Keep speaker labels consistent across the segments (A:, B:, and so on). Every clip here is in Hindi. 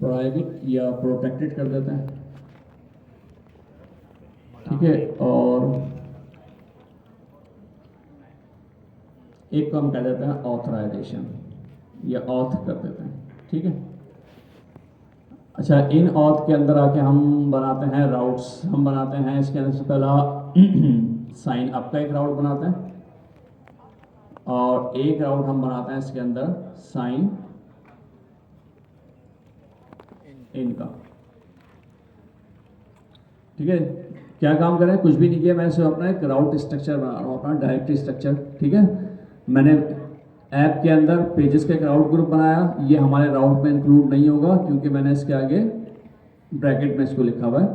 A: प्राइवेट या प्रोटेक्टेड कर देते हैं, ठीक है। और एक को हम कह देते हैं ऑथराइजेशन, या ऑथ कर देते हैं, ठीक है। अच्छा, इन ऑथ के अंदर आके हम बनाते हैं राउट्स। हम बनाते हैं इसके अंदर से पहला साइन अप का एक राउट बनाते हैं, और एक राउट हम बनाते हैं इसके अंदर साइन इन का, ठीक है। क्या काम करें, कुछ भी नहीं किया, मैं सिर्फ अपना एक राउट स्ट्रक्चर बना रहा हूँ, अपना डायरेक्टरी स्ट्रक्चर, ठीक है। मैंने ऐप के अंदर पेजेस का एक राउट ग्रुप बनाया, ये हमारे राउट में इंक्लूड नहीं होगा क्योंकि मैंने इसके आगे ब्रैकेट में इसको लिखा हुआ है।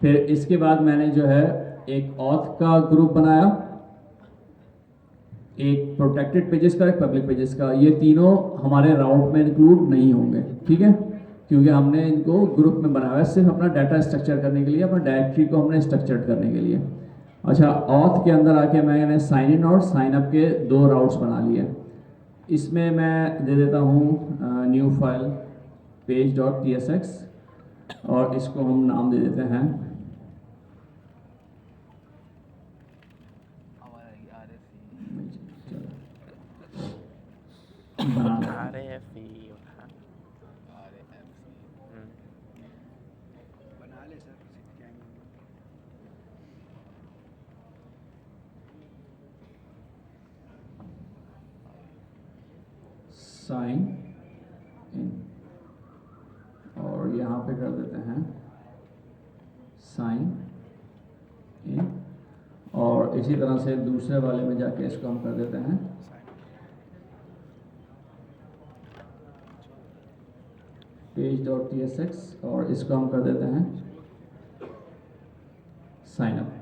A: फिर इसके बाद मैंने जो है एक ऑथ का ग्रुप बनाया, एक प्रोटेक्टेड पेजेस का, एक पब्लिक पेजेस का। ये तीनों हमारे राउट में इंक्लूड नहीं होंगे, ठीक है, क्योंकि हमने इनको ग्रुप में बनाया है सिर्फ अपना डाटा स्ट्रक्चर करने के लिए, अपना डायरेक्टरी को हमने स्ट्रक्चर्ड करने के लिए। अच्छा, ऑथ के अंदर आके मैंने साइन इन और साइन अप के दो राउट्स बना लिए। इसमें मैं दे देता हूँ new file page dot T S x, और इसको हम नाम दे देते हैं साइन इन, और यहाँ पे कर देते हैं साइन इन, और इसी तरह से दूसरे वाले में जाके इसको हम कर देते हैं page dot T S x, और इसको हम कर देते हैं साइन अप।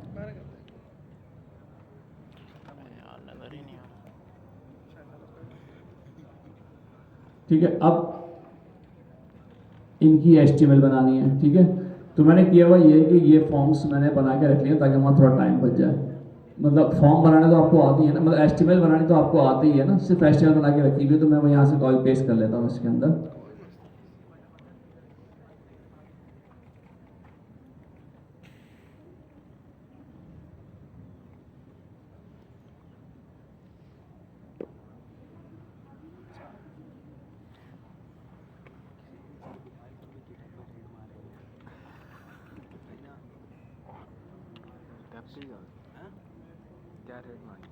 A: ठीक है, अब इनकी HTML बनानी है, ठीक है। तो मैंने किया हुआ ये कि ये फॉर्म्स मैंने बना के रख लिया ताकि हमारा थोड़ा टाइम बच जाए। मतलब फॉर्म बनाने तो आपको आती है ना, मतलब HTML बनानी तो आपको आती ही है ना, सिर्फ HTML बना के रखी हुई, तो मैं यहाँ से कॉपी पेस्ट कर लेता हूँ इसके अंदर।
B: क्या रेट मांगी?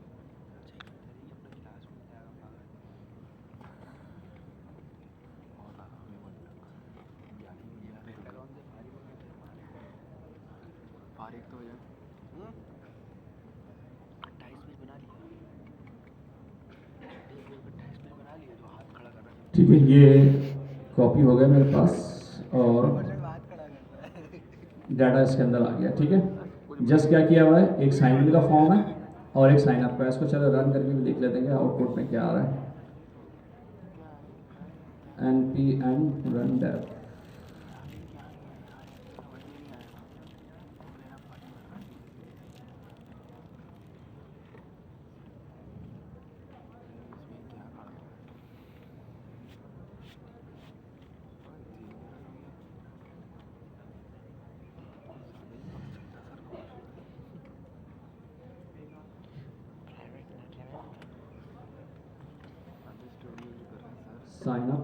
B: फारिग तो हो जाए। 28 पेज बना लिया, 28 पेज बना लिया, जो हाथ खड़ा कर रहा है।
A: ठीक है, ये कॉपी हो गया मेरे पास, और डाटा इसके अंदर आ गया, ठीक है। जस्ट क्या किया हुआ है, एक साइन इन का फॉर्म है और एक साइन अप का। इसको चलो रन करके भी देख लेते हैं आउटपुट में क्या आ रहा है। npm run dev, sign up.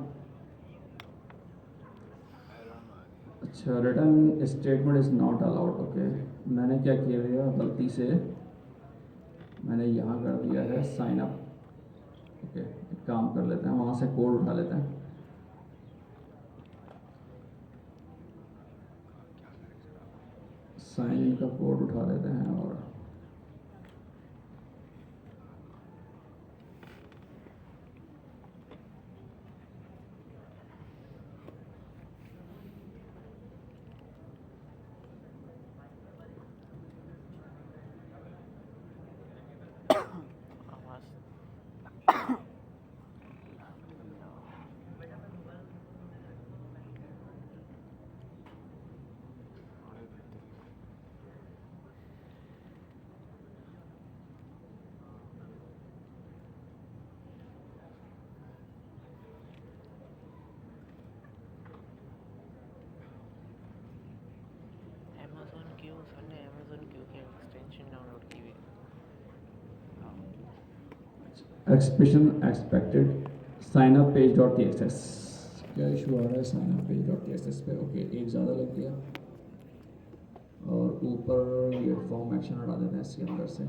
A: अच्छा, return statement is not allowed, okay. मैंने क्या किया भैया, गलती से मैंने यहाँ कर दिया है साइन अप, ओके। एक काम कर लेते हैं, वहाँ से कोड उठा लेते हैं। साइन इन का कोड उठा लेते हैं, और
B: क्यों सर ने अमेजोन क्यों की एक्सटेंशन डाउनलोड की हुई
A: expression expected sign up page dot TXS, क्या इशू आ रहा है sign up page dot TXS पे? ओके, एक ज़्यादा लग गया और ऊपर ये फॉर्म एक्शन हटा देते हैं इसके अंदर से।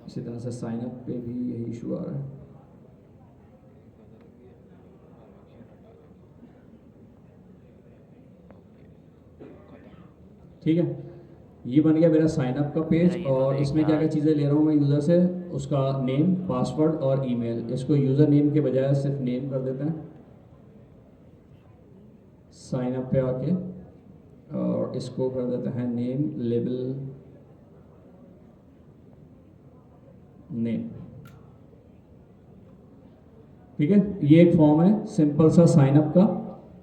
A: इसी तरह से साइन अप पे भी यही इशू आ रहा है। ठीक है, ये बन गया मेरा साइन अप का पेज। और इसमें क्या क्या चीज़ें ले रहा हूँ मैं यूज़र से, उसका नेम, पासवर्ड और ईमेल। इसको यूज़र नेम के बजाय सिर्फ नेम कर देते हैं साइन अप पे आके, और इसको कर देते हैं नेम, लेबल नेम। ठीक है, ये एक फॉर्म है सिंपल सा साइन अप का,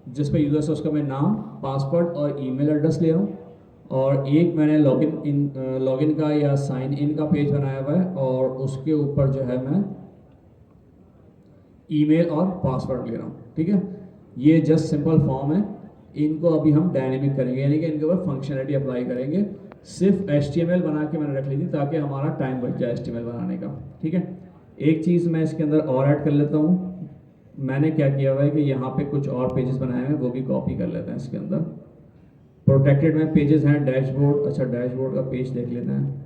A: जिस पे यूज़र से उसका मैं नाम, पासवर्ड और ईमेल एड्रेस ले रहा हूँ। और एक मैंने लॉगिन का या साइन इन का पेज बनाया हुआ है, और उसके ऊपर जो है मैं ईमेल और पासवर्ड ले रहा हूँ। ठीक है, ये जस्ट सिंपल फॉर्म है। इनको अभी हम डायनेमिक करेंगे, यानी कि इनके ऊपर फंक्शनलिटी अप्लाई करेंगे। सिर्फ HTML बना के मैंने रख ली थी ताकि हमारा टाइम बच जाए HTML बनाने का। ठीक है, एक चीज़ मैं इसके अंदर और ऐड कर लेता हूँ। मैंने क्या किया हुआ है कि यहाँ पे कुछ और पेजेस बनाए हैं, वो भी कॉपी कर लेते हैं इसके अंदर। प्रोटेक्टेड में पेजेस हैं, डैशबोर्ड। अच्छा, डैशबोर्ड का पेज देख लेते हैं।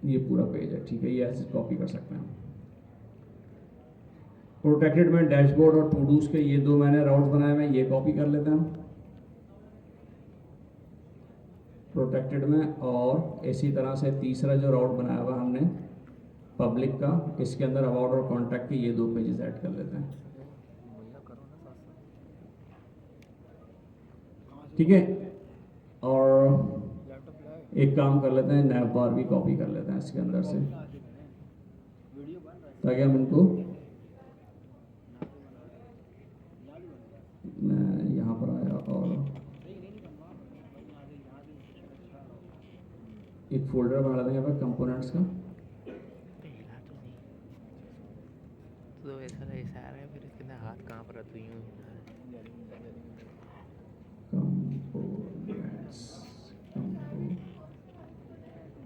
A: ये पूरा पेज है, ठीक है, ये ऐसे कॉपी कर सकते हैं। प्रोटेक्टेड में डैशबोर्ड और टू डूज के ये दो मैंने राउट्स बनाए हुए हैं, ये कॉपी कर लेते हैं प्रोटेक्टेड में। और इसी तरह से तीसरा जो राउट बनाया हुआ हमने पब्लिक का, इसके अंदर अबाउट और कॉन्टैक्ट के ये दो पेजेस ऐड कर लेते हैं। ठीक है, और एक काम कर लेते हैं, नैप बार भी कॉपी कर लेते हैं इसके अंदर से, ताकि हम इनको, मैं यहाँ पर आया और एक फोल्डर बना देंगे यहाँ पर कंपोनेंट्स का।
B: तो ऐसा ऐसा आ रहा है, फिर इसके अंदर हाथ कहाँ पर तो यूँ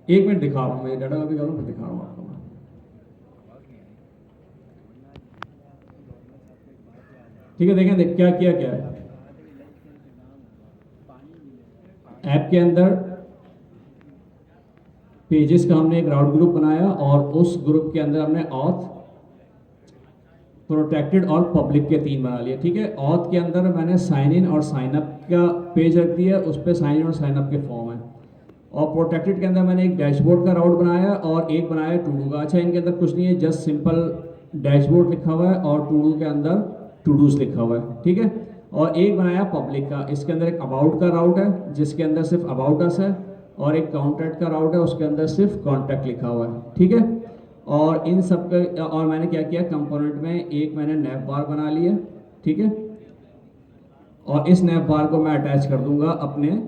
A: एक मिनट दिखा रहा हूँ मैं, डाटा कॉपी करूँ फिर दिखा रहा हूँ आपको मैं। ठीक है, देखें क्या किया क्या है। ऐप के अंदर पेजेस का हमने एक राउट ग्रुप बनाया, और उस ग्रुप के अंदर हमने ऑथ, प्रोटेक्टेड और पब्लिक के 3 बना लिए। ठीक है, ऑथ के अंदर मैंने साइन इन और साइन अप का पेज रख दिया, उस पर साइन इन और साइन अप के फॉर्म है। और प्रोटेक्टेड के अंदर मैंने एक डैशबोर्ड का राउट बनाया और एक बनाया टू डू का। अच्छा, इनके अंदर कुछ नहीं है, जस्ट सिंपल डैशबोर्ड लिखा हुआ है और टू डू के अंदर टू डूज लिखा हुआ है। ठीक है, और एक बनाया पब्लिक का, इसके अंदर एक अबाउट का राउट है जिसके अंदर सिर्फ अबाउट अस है, और एक कॉन्टैक्ट का राउट है, उसके अंदर सिर्फ कॉन्टैक्ट लिखा हुआ है। ठीक है, और इन सब का, और मैंने क्या किया, कंपोनेंट में एक मैंने नैप बार बना लिया। ठीक है, और इस नैप बार को मैं अटैच कर दूंगा अपने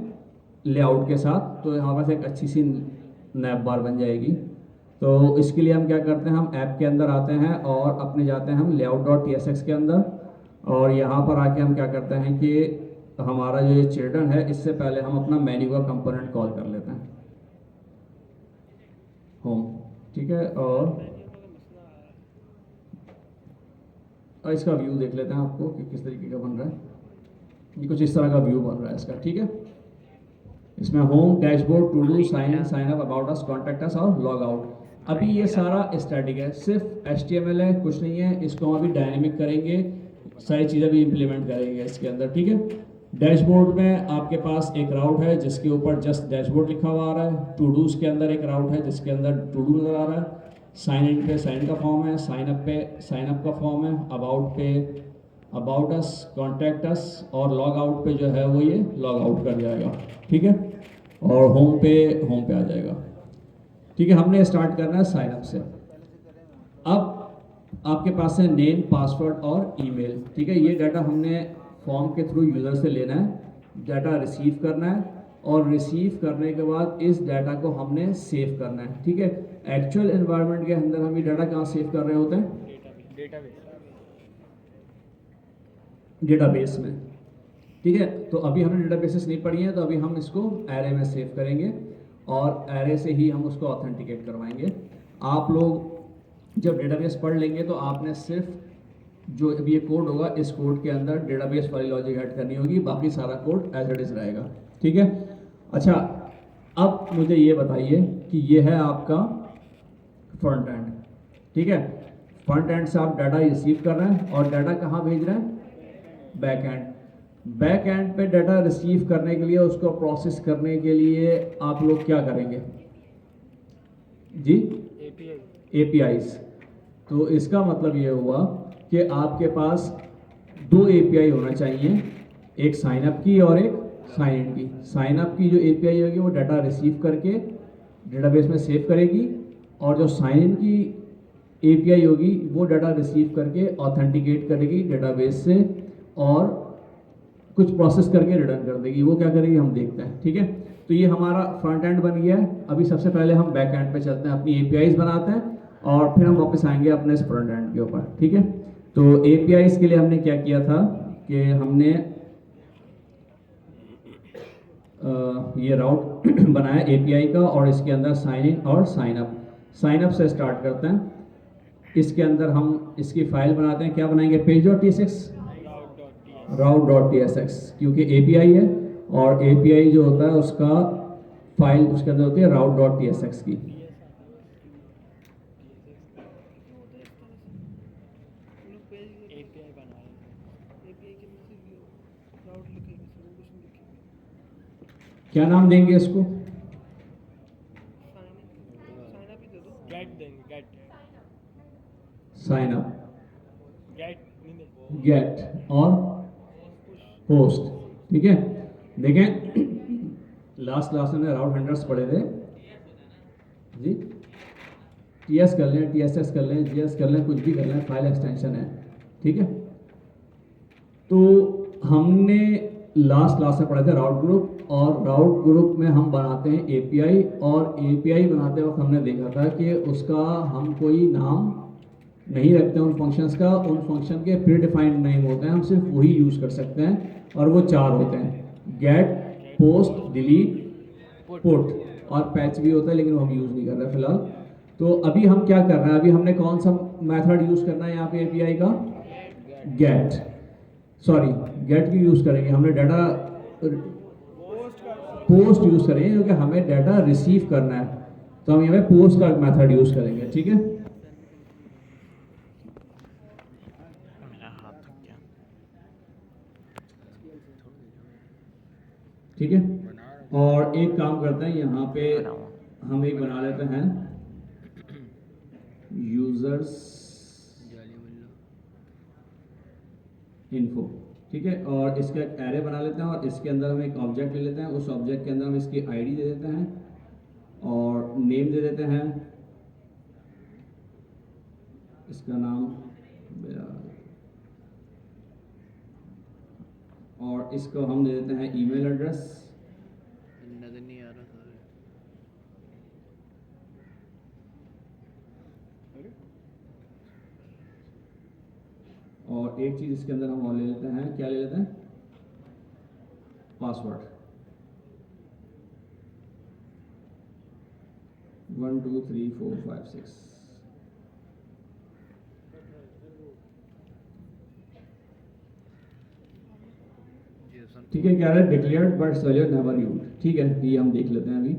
A: लेआउट के साथ, तो यहाँ पर एक अच्छी सी नैप बार बन जाएगी। तो इसके लिए हम क्या करते हैं, हम ऐप के अंदर आते हैं और अपने जाते हैं हम layout.tsx के अंदर, और यहाँ पर आके हम क्या करते हैं कि हमारा जो ये चिल्ड्रन है, इससे पहले हम अपना मेन्यू का कंपोनेंट कॉल कर लेते हैं, होम। ठीक है, और इसका व्यू देख लेते हैं आपको कि किस तरीके का बन रहा है। ये कुछ इस तरह का व्यू बन रहा है इसका। ठीक है, इसमें home, dashboard, to do, sign in, sign up, about us, contact us और लॉग आउट। अभी ये सारा स्टैटिक है, सिर्फ HTML है, कुछ नहीं है। इसको हम अभी डायनेमिक करेंगे, सारी चीज़ें भी इम्प्लीमेंट करेंगे इसके अंदर। ठीक है, डैशबोर्ड में आपके पास एक राउट है जिसके ऊपर जस्ट डैशबोर्ड लिखा हुआ आ रहा है। टू डूज के अंदर एक राउट है जिसके अंदर टू डू नजर आ रहा है। साइन इन पे साइन का फॉर्म है, साइन अप पे साइन अप का फॉर्म है, अबाउट पे अबाउट अस, कॉन्टैक्ट अस, और लॉग आउट पे जो है वो ये लॉग आउट कर जाएगा। ठीक है, और होम पे आ जाएगा। ठीक है, हमने स्टार्ट करना है साइन अप से। अब आपके पास है नेम, पासवर्ड और ईमेल। ठीक है, ये डाटा हमने फॉर्म के थ्रू यूज़र से लेना है, डाटा रिसीव करना है, और रिसीव करने के बाद इस डाटा को हमने सेव करना है। ठीक है, एक्चुअल एनवायरनमेंट के अंदर हम ये डाटा कहाँ सेव कर रहे होते हैं, डेटाबेस में। ठीक है, तो अभी हमने डेटाबेसेस नहीं पढ़ी हैं, तो अभी हम इसको एरे में सेव करेंगे और एरे से ही हम उसको ऑथेंटिकेट करवाएंगे। आप लोग जब डेटाबेस पढ़ लेंगे तो आपने सिर्फ जो अभी ये कोड होगा, इस कोड के अंदर डेटाबेस वाली लॉजिक ऐड करनी होगी, बाकी सारा कोड एज इट इज रहेगा। ठीक है, अच्छा अब मुझे ये बताइए कि ये है आपका फ्रंट एंड। ठीक है, फ्रंट एंड से आप डाटा रिसीव कर रहे हैं और डाटा कहाँ भेज रहे हैं? Back and. बैक एंड पे डाटा रिसीव करने के लिए, उसको प्रोसेस करने के लिए आप लोग क्या करेंगे जी? APIs। तो इसका मतलब ये हुआ कि आपके पास 2 API होना चाहिए, एक साइन अप की और एक साइन इन की। साइन अप की जो API होगी वो डाटा रिसीव करके डेटाबेस में सेव करेगी, और जो साइन इन की API होगी वो डाटा रिसीव करके ऑथेंटिकेट करेगी डेटाबेस से और कुछ प्रोसेस करके रिटर्न कर देगी। वो क्या करेगी हम देखते हैं। ठीक है, तो ये हमारा फ्रंट एंड बन गया है। अभी सबसे पहले हम बैक एंड पे चलते हैं, अपनी APIs बनाते हैं और फिर हम वापस आएंगे अपने इस फ्रंट एंड के ऊपर। ठीक है, तो APIs के लिए हमने क्या किया था कि हमने ये राउट बनाया API का, और इसके अंदर साइन इन और साइन अप। साइन अप से स्टार्ट करते हैं, इसके अंदर हम इसकी फाइल बनाते हैं। क्या बनाएंगे? page.tsx, route.tsx, क्योंकि API है और API जो होता है उसका फाइल उसके अंदर होती है route.tsx की। क्या नाम देंगे इसको? साइन अप, गेट और पोस्ट। ठीक है, देखें लास्ट क्लास में राउट हंड्रेड्स पढ़े थे जी। TS कर लें, TSX कर लें, GS कर लें, कुछ भी कर लें, फाइल एक्सटेंशन है। ठीक है, तो हमने लास्ट क्लास में पढ़े थे राउट ग्रुप, और राउट ग्रुप में हम बनाते हैं API, और API बनाते वक्त हमने देखा था कि उसका हम कोई नाम नहीं रखते उन फंक्शंस का, उन फंक्शन के प्री डिफाइंड नेम होते हैं, हम सिर्फ वही यूज़ कर सकते हैं, और वो 4 होते हैं: गेट, पोस्ट, डिलीट, पुट, और पैच भी होता है लेकिन वो हम यूज़ नहीं कर रहे फिलहाल। तो अभी हम क्या कर रहे हैं, अभी हमने कौन सा मेथड यूज़ करना है यहाँ पे API का? गेट, सॉरी गेट की यूज़ करेंगे। हमने डाटा पोस्ट यूज़ करेंगे क्योंकि हमें डाटा रिसीव करना है, तो हम यहाँ पे पोस्ट का मेथड यूज़ करेंगे। ठीक है,
B: मेरा हाथ थक गया।
A: ठीक है, और एक काम करते हैं, यहाँ पे हम एक बना लेते हैं यूजर्स इन्फो। ठीक है, और इसका एक एरे बना लेते हैं और इसके अंदर हम एक ऑब्जेक्ट ले लेते हैं। उस ऑब्जेक्ट के अंदर हम इसकी ID दे देते हैं और नेम दे देते हैं, इसका नाम, और इसको हम दे देते हैं ईमेल एड्रेस।
B: नजर नहीं आ रहा सर।
A: और एक चीज़ इसके अंदर हम और ले लेते हैं, क्या ले लेते हैं? पासवर्ड। 1 2 3 4 5 6। ठीक है, क्या है? Declared but value never used. ठीक है, ये हम देख लेते हैं अभी।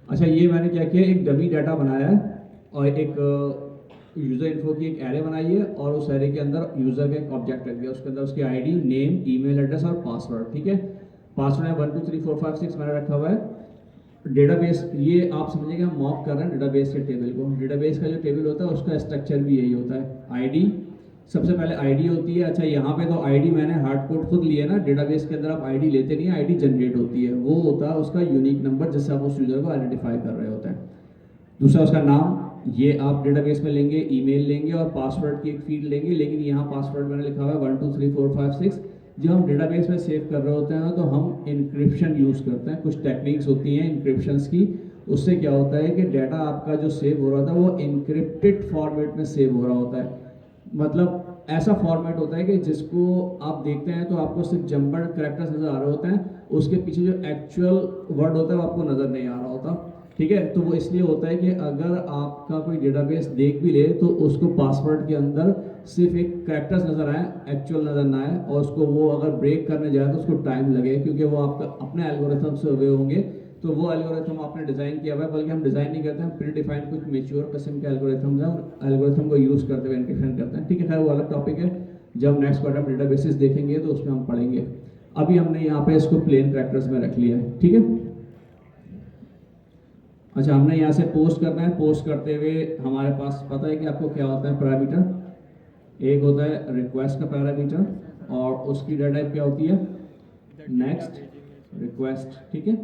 A: अच्छा, ये मैंने क्या किया, एक डमी डाटा बनाया है और एक यूज़र इन्फो की एक एरे बनाई है, और उस एरे के अंदर यूज़र का एक ऑब्जेक्ट रख दिया, उसके अंदर उसकी ID, नेम, ईमेल एड्रेस और पासवर्ड। ठीक है, पासवर्ड है 1 2 3 4 5 6 मैंने रखा हुआ है। डेटाबेस, ये आप समझिएगा हम मॉक कर रहे हैं डेटाबेस के टेबल को। डेटाबेस का जो टेबल होता है उसका स्ट्रक्चर भी यही होता है। ID, सबसे पहले ID होती है। अच्छा, यहाँ पे तो ID मैंने हार्ड कोड खुद लिया ना, डेटाबेस के अंदर आप ID लेते नहीं है, ID जनरेट होती है। वो होता है उसका यूनिक नंबर जिससे आप उस यूज़र को आइडेंटिफाई कर रहे होते हैं। दूसरा उसका नाम, ये आप डेटाबेस में लेंगे, ईमेल लेंगे और पासवर्ड की एक फील्ड लेंगे, लेकिन यहाँ पासवर्ड मैंने लिखा हुआ है 1 2 3 4 5 6। जब हम डेटाबेस में सेव कर रहे होते हैं तो हम इंक्रिप्शन यूज़ करते हैं, कुछ टेक्निक्स होती हैं इंक्रिप्शंस की। उससे क्या होता है कि डाटा आपका जो सेव हो रहा था वो इंक्रिप्टेड फॉर्मेट में सेव हो रहा होता है। मतलब ऐसा फॉर्मेट होता है कि जिसको आप देखते हैं तो आपको सिर्फ जम्बर्ड कैरेक्टर्स नज़र आ रहे होते हैं, उसके पीछे जो एक्चुअल वर्ड होता है वो आपको नज़र नहीं आ रहा होता। ठीक है, तो वो इसलिए होता है कि अगर आपका कोई डेटाबेस देख भी ले तो उसको पासवर्ड के अंदर सिर्फ एक कैरेक्टर्स नज़र आए, एक्चुअल नज़र ना आए, और उसको वो अगर ब्रेक करने जाए तो उसको टाइम लगे, क्योंकि वो आपका अपने एल्गोरिथम से हुए होंगे। तो वो एल्गोरिथम आपने डिज़ाइन किया हुआ है, बल्कि हम डिज़ाइन नहीं करते, हम प्री डिफाइंड कुछ मेच्योर किस्म के एल्गोरिथम्स हैं, और एल्गोरिथम को यूज़ करते हुए एनक्रिप्शन करते हैं। ठीक है, खैर वो अलग टॉपिक है, जब नेक्स्ट क्वार्टर में डेटाबेसेस देखेंगे तो उसमें हम पढ़ेंगे। अभी हमने यहाँ पे इसको प्लेन कैरेक्टर्स में रख लिया है। ठीक है, अच्छा, हमने यहाँ से पोस्ट करना है। पोस्ट करते हुए हमारे पास पता है कि आपको क्या होता है पैरामीटर। एक होता है रिक्वेस्ट का पैरामीटर और उसकी डेटा टाइप क्या होती है, नेक्स्ट रिक्वेस्ट। ठीक है,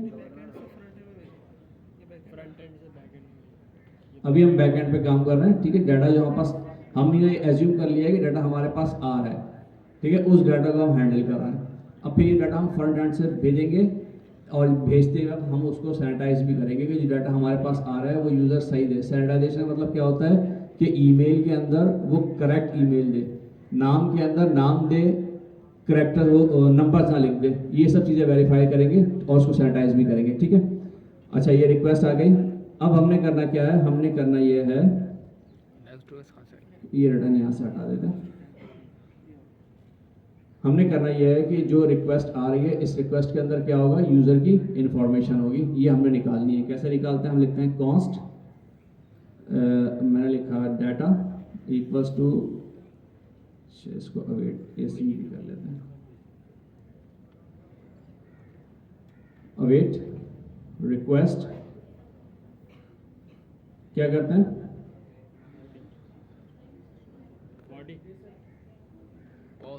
A: अभी हम बैकएंड पे काम कर रहे हैं। ठीक है, डाटा जो हमारे पास, हमने ये एज्यूम कर लिया है कि डाटा हमारे पास आ रहा है। ठीक है, उस डाटा को हम हैंडल कर रहे हैं। अब फिर ये डाटा हम फ्रंट एंड से भेजेंगे, और भेजते वक्त हम उसको सैनिटाइज भी करेंगे कि जो डाटा हमारे पास आ रहा है वो यूज़र सही दे। सैनिटाइजेशन मतलब क्या होता है कि ईमेल के अंदर वो करेक्ट ईमेल दे, नाम के अंदर नाम दे, करेक्टर वो नंबर ना लिख दे। ये सब चीज़ें वेरीफाई करेंगे और उसको सैनिटाइज भी करेंगे। ठीक है, अच्छा, ये रिक्वेस्ट आ गई। अब हमने करना क्या है, हमने करना ये है, ये रिटर्न यहाँ से हटा देते हैं। हमने करना यह है कि जो रिक्वेस्ट आ रही है, इस रिक्वेस्ट के अंदर क्या होगा, यूज़र की इंफॉर्मेशन होगी, ये हमने निकालनी है। कैसे निकालते हैं, हम लिखते हैं कॉन्स्ट, मैंने लिखा डाटा इक्वल्स टू, इसको अवेट एसी भी कर लेते हैं, अवेट रिक्वेस्ट। क्या करते हैं,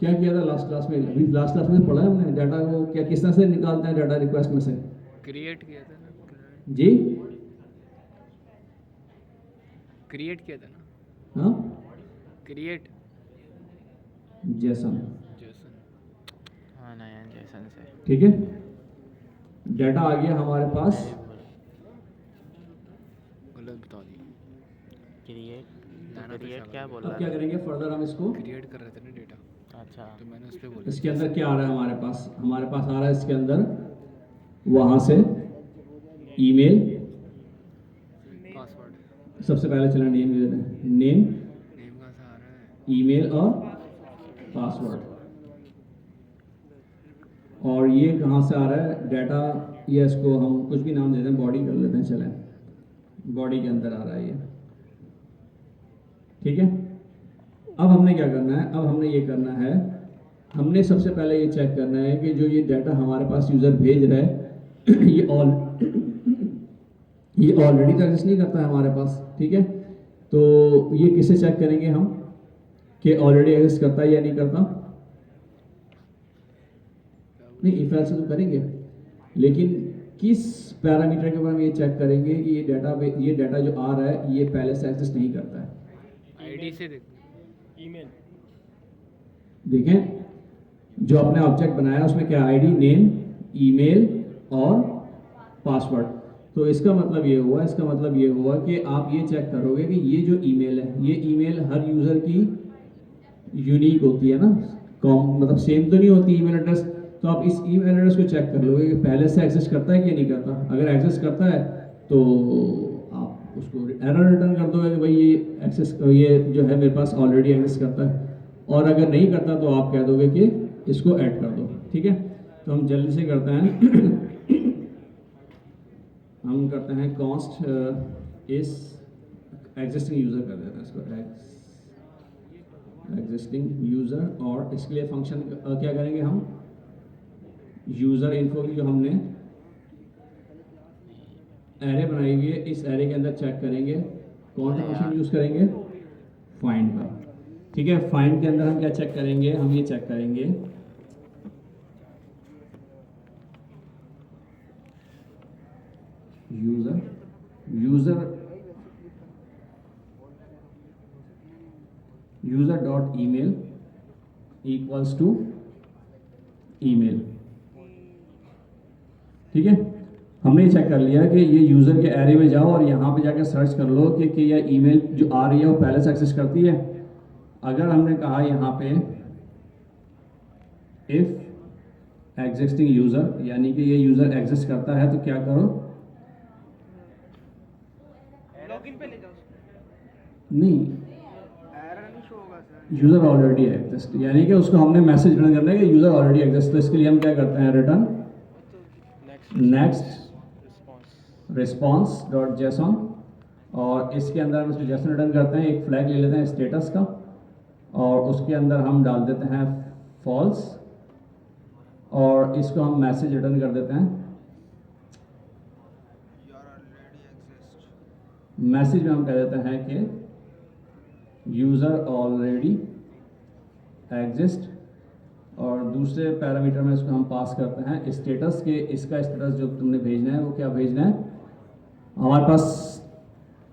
A: क्या किया था लास्ट क्लास में, अभी लास्ट क्लास में पढ़ा है हमने डाटा को क्या किस तरह से निकालते हैं डाटा रिक्वेस्ट में से,
B: क्रिएट किया था ना
A: जी
B: क्रिएट किया था ना,
A: हाँ,
B: क्रिएट
A: जेसन।
B: जेसन, हाँ ना यार, जेसन से।
A: ठीक है, डाटा आ गया हमारे पास।
B: गलत बता दिया,
C: क्रिएट क्या बोल
A: अब
C: रहा
A: क्या
C: है?
A: करेंगे फर्दर, हम इसको,
B: क्रिएट कर रहे थे ना डेटा,
C: अच्छा,
B: तो मैंने उस पर बोला
A: इसके अंदर क्या आ रहा है हमारे पास, हमारे पास आ रहा है इसके अंदर वहां से ईमेल,
B: पासवर्ड,
A: सबसे पहले चला नेम दे देते हैं, नेम,
B: नेम कहाँ से आ रहा है,
A: ईमेल और पासवर्ड। और ये कहाँ से आ रहा है डाटा, ये इसको हम कुछ भी नाम देते हैं, बॉडी कर लेते हैं, चलें, बॉडी के अंदर आ रहा है ये। ठीक है, अब हमने क्या करना है, अब हमने ये करना है, हमने सबसे पहले ये चेक करना है कि जो ये डाटा हमारे पास यूज़र भेज रहा है ये ऑलरेडी तो एग्जिस्ट नहीं करता है हमारे पास। ठीक है, तो ये किससे चेक करेंगे हम कि ऑलरेडी एग्जिस्ट करता है या नहीं करता, नहीं इफ एल्स तो करेंगे, लेकिन किस पैरामीटर के ऊपर हम ये चेक करेंगे कि ये डाटा जो आ रहा है ये पहले से एग्जिस्ट नहीं करता है।
B: आईडी से देख,
C: ईमेल,
A: देखें जो आपने ऑब्जेक्ट बनाया उसमें क्या, आईडी, नेम, ईमेल और पासवर्ड। तो इसका मतलब ये हुआ, इसका मतलब ये हुआ कि आप ये चेक करोगे कि ये जो ईमेल है, ये ईमेल हर यूज़र की यूनिक होती है ना, मतलब सेम तो नहीं होती ईमेल एड्रेस। तो आप इस ईमेल एड्रेस को चेक कर लोगे कि पहले से एक्सेस करता है कि नहीं करता। अगर एक्सेस करता है तो आप उसको एरर रिटर्न कर दोगे कि भाई ये जो है मेरे पास ऑलरेडी एक्सेस करता है, और अगर नहीं करता तो आप कह दोगे कि इसको ऐड कर दो। ठीक है, तो हम जल्दी से करते हैं हम करते हैं कॉन्स्ट इस एग्जिस्टिंग यूज़र कर देते हैं इसको, एग्जिस्टिंग यूज़र, और इसके लिए फंक्शन क्या करेंगे हम, यूज़र इन्फो की जो हमने एरे बनाई हुई है, इस एरे के अंदर चेक करेंगे कौन सा फंक्शन यूज़ करेंगे, फाइंड का। ठीक है, फाइंड के अंदर हम क्या चेक करेंगे, हम ये चेक करेंगे user dot email equals to email. ठीक है, हमने चेक कर लिया कि ये यूज़र के एरे में जाओ और यहाँ पे जाकर सर्च कर लो कि यह ईमेल जो आ रही है वो पहले से एक्सेस करती है अगर हमने कहा यहाँ पे इफ एग्जिस्टिंग यूजर, यानी कि ये यूजर एग्जिस्ट करता है, तो क्या करो,
C: लॉगिन पे ले जाओ,
A: नहीं,
C: एरर नहीं शो होगा सर।
A: यूजर ऑलरेडी एग्जिस्ट, यानी कि उसको हमने मैसेज रिटर्न करना है कि यूजर ऑलरेडी एग्जिस्ट। तो इसके लिए हम क्या करते हैं, return next response dot JSON, और इसके अंदर हम इसको जेसन रिटर्न करते हैं, एक फ्लैग ले लेते हैं स्टेटस का, और उसके अंदर हम डाल देते हैं फॉल्स, और इसको हम मैसेज रिटर्न कर देते हैं। मैसेज में हम कह देते हैं कि यूज़र ऑलरेडी एग्जिस्ट, और दूसरे पैरामीटर में इसको हम पास करते हैं स्टेटस के, इसका स्टेटस जो तुमने भेजना है वो क्या भेजना है, हमारे पास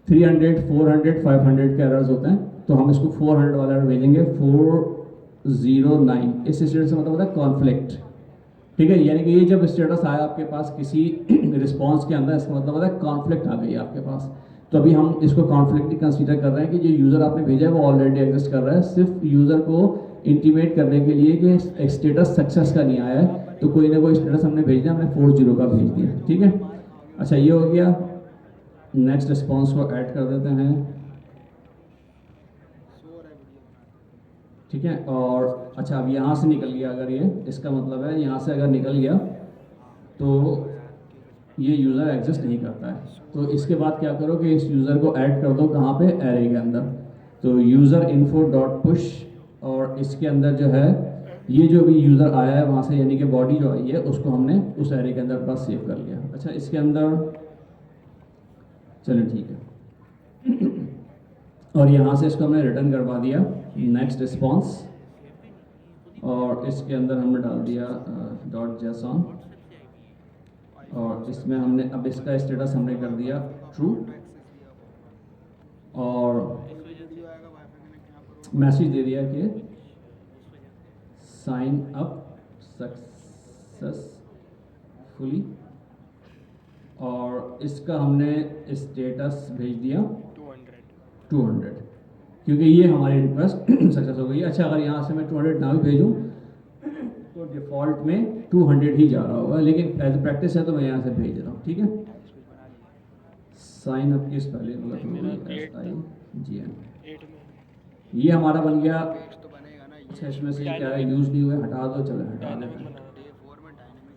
A: 300, 400, 500 के एरर्स होते हैं, तो हम इसको 400 वाला एरर भेजेंगे, 409। इस स्टेटस से मतलब होता है कॉन्फ्लिक्ट, ठीक है, यानी कि ये जब स्टेटस आया आपके पास किसी रिस्पॉन्स के अंदर, इसका मतलब होता है कॉन्फ्लिक्ट आ गई आपके पास। तो अभी हम इसको कॉन्फ्लिक्ट ही कंसीडर कर रहे हैं कि जो यूज़र आपने भेजा है वो ऑलरेडी एग्जिस्ट कर रहा है, सिर्फ यूज़र को इंटीमेट करने के लिए कि एक स्टेटस सक्सेस का नहीं आया है, तो कोई ना कोई स्टेटस हमने भेजना, हमने 40 का भेज दिया, ठीक है। अच्छा, ये हो गया। नेक्स्ट रिस्पॉन्स को ऐड कर देते हैं, ठीक है। और अच्छा, अब यहाँ से निकल गया, अगर ये इसका मतलब है यहाँ से अगर निकल गया तो ये यूज़र एग्जिस्ट नहीं करता है। तो इसके बाद क्या करो कि इस यूज़र को ऐड कर दो, कहाँ पे, एरे के अंदर। तो यूज़र इन्फो डॉट पुश, और इसके अंदर जो है ये जो भी यूज़र आया है वहाँ से, यानी कि बॉडी जो आई है उसको हमने उस एरे के अंदर पास सेव कर लिया। अच्छा, इसके अंदर चलो ठीक है, और यहाँ से इसको हमने रिटर्न करवा दिया नेक्स्ट रिस्पॉन्स, और इसके अंदर हमने डाल दिया डॉट जेसन, और इसमें हमने अब इसका स्टेटस हमने कर दिया ट्रू, और मैसेज दे दिया कि साइन अप सक्सेसफुली, और इसका हमने स्टेटस भेज दिया 200, क्योंकि ये हमारी रिक्वेस्ट सक्सेस हो गई। अच्छा, अगर यहाँ से मैं 200 ना भी भेजूँ तो डिफ़ॉल्ट में 200 ही जा रहा होगा, लेकिन एज प्रैक्टिस है तो मैं यहाँ से भेज रहा हूँ, ठीक है। साइन अप की स्पेलिंग मतलब SIGN, ये हमारा बन गया। अच्छा, इसमें से क्या है, यूज़ नहीं हुआ, हटा दो, चलो हटा देते हैं।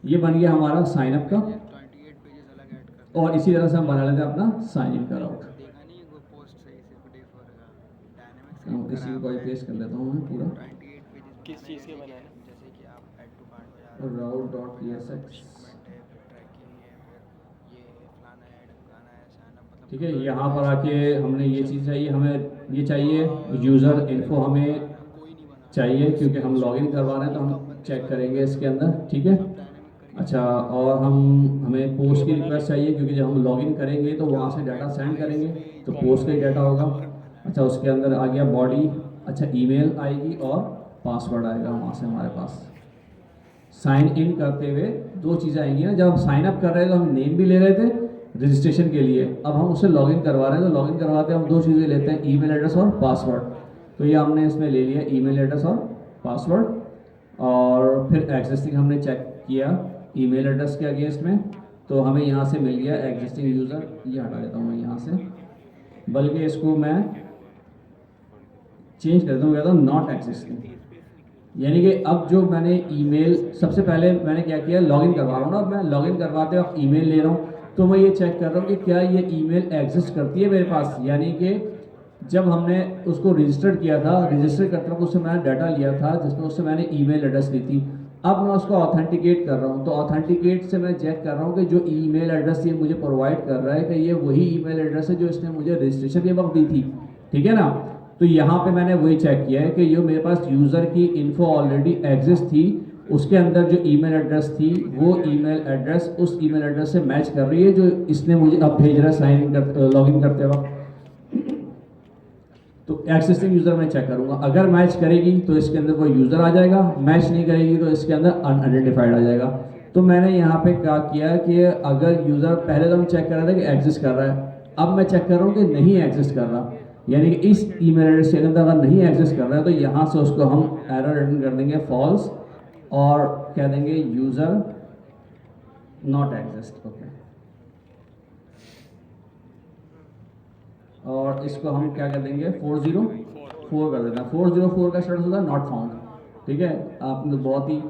A: ये बन गया हमारा साइन अप का, और इसी तरह से हम बना लेते हैं अपना साइन इन का राउट। इसी को कॉपी पेस्ट कर लेता हूँ मैं पूरा,
C: किस चीज़ के बनाना,
A: राउट डॉट PSX, ठीक है। यहाँ पर आके हमने ये चीज़ चाहिए, हमें ये चाहिए यूज़र इन्फो हमें चाहिए, क्योंकि हम लॉगिन करवा रहे हैं तो हम चेक करेंगे इसके अंदर, ठीक है। अच्छा, और हमें पोस्ट की रिक्वेस्ट चाहिए, क्योंकि जब हम लॉगिन करेंगे तो वहाँ से डाटा सेंड करेंगे, तो पोस्ट का ही डाटा होगा। अच्छा, उसके अंदर आ गया बॉडी, अच्छा ईमेल आएगी और पासवर्ड आएगा वहाँ से हमारे पास। साइन इन करते हुए दो चीज़ें आएंगी ना, जब हम साइन अप कर रहे थे तो हम नेम भी ले रहे थे रजिस्ट्रेशन के लिए, अब हम उससे लॉगिन करवा रहे हैं तो लॉगिन करवाते हम दो चीज़ें लेते हैं, ईमेल एड्रेस और पासवर्ड। तो ये हमने इसमें ले लिया ईमेल एड्रेस और पासवर्ड, और फिर एग्जिस्टिंग हमने चेक किया ईमेल एड्रेस के अगेंस्ट में, तो हमें यहाँ से मिल गया एग्जिस्टिंग यूज़र। ये हटा देता हूँ मैं यहाँ से, बल्कि इसको मैं चेंज कर दूँ, कहता हूँ नॉट एग्जिस्टिंग, यानी कि अब जो मैंने ईमेल, सबसे पहले मैंने क्या किया, लॉगिन करवा रहा हूँ ना, अब मैं लॉगिन करवाते वक्त ईमेल ले रहा हूँ, तो मैं ये चेक कर रहा हूँ कि क्या ये ईमेल एग्जिस्ट करती है मेरे पास, यानी कि जब हमने उसको रजिस्टर्ड किया था, रजिस्टर करते वक्त उससे मैंने डाटा लिया था जिसमें उससे मैंने ईमेल एड्रेस ली थी। अब मैं उसको ऑथेंटिकेट कर रहा हूँ, तो ऑथेंटिकेट से मैं चेक कर रहा हूँ कि जो ईमेल एड्रेस ये मुझे प्रोवाइड कर रहा है कि ये वही ईमेल एड्रेस है जो इसने मुझे रजिस्ट्रेशन के वक्त दी थी, ठीक है ना। तो यहाँ पे मैंने वही चेक किया है कि जो मेरे पास यूज़र की इन्फो ऑलरेडी एग्जिस्ट थी, उसके अंदर जो ईमेल एड्रेस थी वो ईमेल एड्रेस उस ईमेल एड्रेस से मैच कर रही है जो इसने मुझे अब भेज रहा है साइन इन कर लॉगिन करते वक्त। तो एग्जिस्टिंग यूज़र मैं चेक करूँगा, अगर मैच करेगी तो इसके अंदर कोई यूज़र आ जाएगा, मैच नहीं करेगी तो इसके अंदर अनआइडेंटिफाइड आ जाएगा। तो मैंने यहाँ पे क्या किया कि अगर यूज़र, पहले तो हम चेक कर रहे थे कि एग्जिस्ट कर रहा है, अब मैं चेक कर रहा हूँ कि नहीं एग्जिस्ट कर रहा, यानी कि इस ईमेल एड्रेस के अंदर अगर नहीं एक्सेस कर रहे हैं तो यहाँ से उसको हम एरर रिटर्न कर देंगे फॉल्स और कह देंगे यूज़र नॉट एग्जिस्ट। ओके, और इसको हम क्या कर देंगे 404 कर देना। 404 का स्टेटस होता है नॉट फाउंड। ठीक है, आपने तो बहुत ही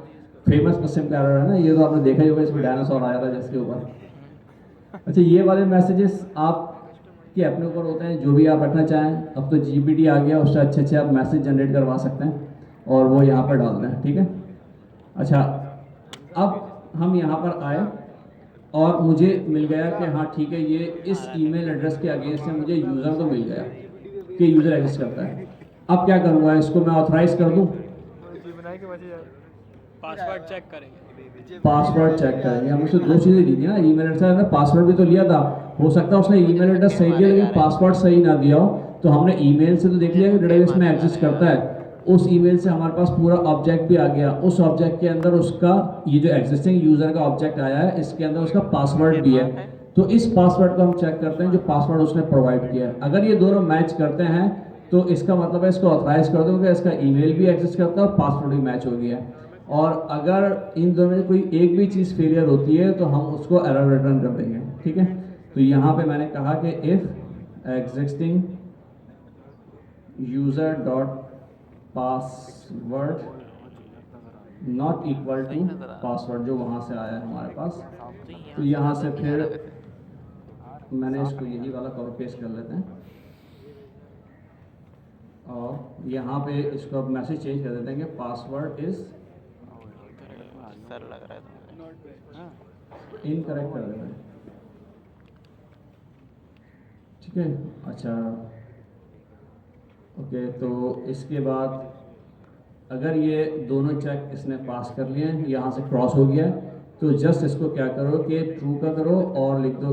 A: फेमस किस्म का एरर है ना, ये तो आपने देखा ही होगा, इसमें डायनासोर आया था जिसके ऊपर। अच्छा, ये वाले मैसेजेस आप कि अपने ऊपर होते हैं, जो भी आप रखना चाहें। अब तो GPT आ गया, उससे अच्छे अच्छे आप मैसेज जनरेट करवा सकते हैं और वो यहाँ पर डाल दें। ठीक है, अच्छा अब हम यहाँ पर आए और मुझे मिल गया कि हाँ ठीक है, ये इस ईमेल एड्रेस के अगेंस्ट में मुझे यूज़र तो मिल गया कि यूज़र एग्जिस्ट करता है। अब क्या करूँगा, इसको मैं ऑथराइज कर दूँ,
C: पासवर्ड चेक करेंगे।
A: पासवर्ड चेक करेंगे। हम उससे दो चीज़ें दी थी ना, ईमेल एड्रेस ने पासवर्ड भी तो लिया था। हो सकता है उसने ईमेल एड्रेस सही दिया लेकिन पासवर्ड सही ना दिया हो, तो हमने ईमेल से तो देख लिया कि डेटाबेस में एग्जिस्ट करता है। उस ईमेल से हमारे पास पूरा ऑब्जेक्ट भी आ गया, उस ऑब्जेक्ट के अंदर उसका ये जो एग्जिस्टिंग यूज़र का ऑब्जेक्ट आया है, इसके अंदर उसका पासवर्ड भी है। तो इस पासवर्ड को हम चेक करते हैं जो पासवर्ड उसने प्रोवाइड किया है। अगर ये दोनों मैच करते हैं तो इसका मतलब है इसको ऑथराइज कर दो कि इसका ईमेल भी एग्जिस्ट करता है और पासवर्ड भी मैच हो गया है। और अगर इन दोनों में कोई एक भी चीज़ फेलियर होती है तो हम उसको एरर रिटर्न कर देंगे। ठीक है, तो यहाँ पे मैंने कहा कि if existing user dot password not equal to password जो वहाँ से आया है हमारे पास, तो यहाँ से फिर मैंने इसको यही वाला कॉपी पेस्ट कर लेते हैं और यहाँ पे इसको अब मैसेज चेंज कर देते हैं कि पासवर्ड इज़
B: सर लग रहा है
A: इनकरेक्ट कर देना है। ठीक है, अच्छा ओके, तो इसके बाद अगर ये दोनों चेक इसने पास कर लिए हैं, यहाँ से क्रॉस हो गया है, तो जस्ट इसको क्या करो कि ट्रू का करो और लिख दो